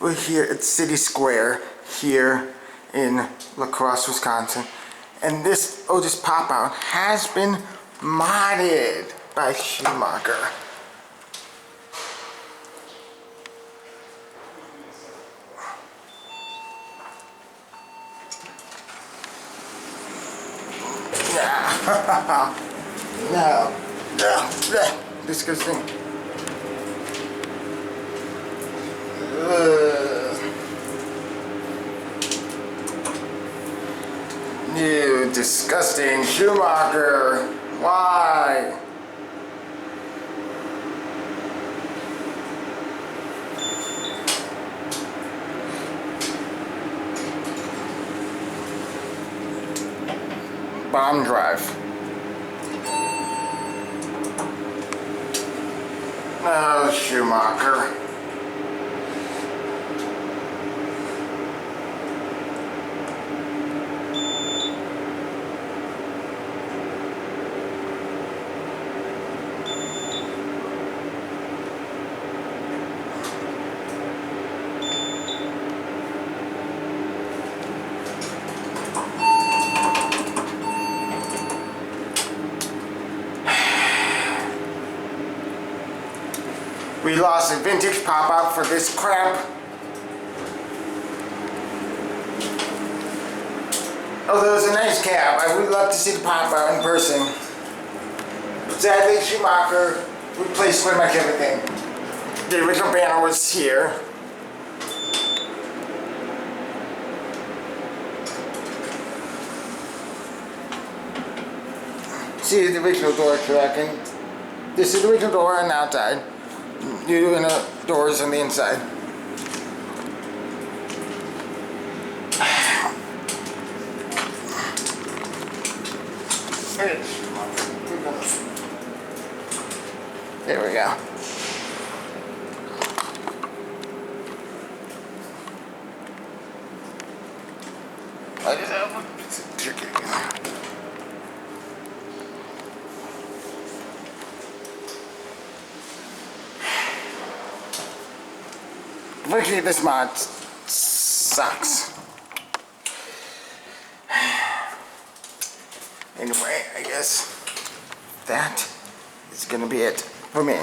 We're here at City Square here in Crosse, Wisconsin, and this Otis Pop-Out has been modded by Schumacher. No, disgusting. You disgusting Schumacher. Why? Bomb drive. Oh, Schumacher. We lost a vintage pop-out for this crap. Although it's a nice cab, I would love to see the pop-out in person. But sadly, Schumacher replaced pretty much everything. The original banner was here. See the original door track, and this is the original door on the outside. You and the doors on the inside. There we go. I just have one piece of chicken. Virtually, this mod sucks. Anyway, I guess that is gonna be it for me.